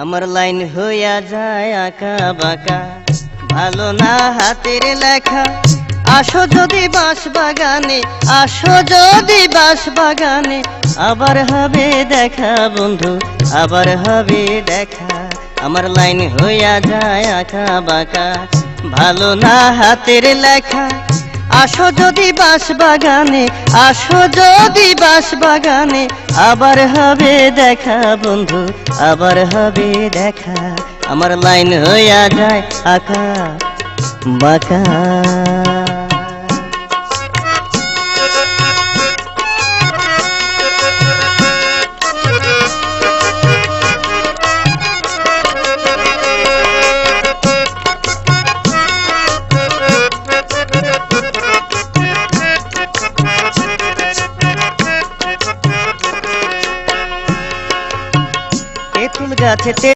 আমার লাইন হইয়া যায় আঁকা বাঁকা, ভালো না হাতের লেখা। আসো যদি বাঁশ বাগানে, আসো যদি বাঁশ বাগানে, আবার হবে দেখা বন্ধু, আবার হবে দেখা। আমার লাইন হইয়া যায় আঁকা বাঁকা, ভালো না হাতের লেখা। আসো যদি বাঁশ বাগানে, আসো যদি বাঁশ বাগানে, আবার হবে দেখা বন্ধু, আবার হবে দেখা। আমার লাইন হইয়া যায় আঁকা বাঁকা। তেঁতুল গাছে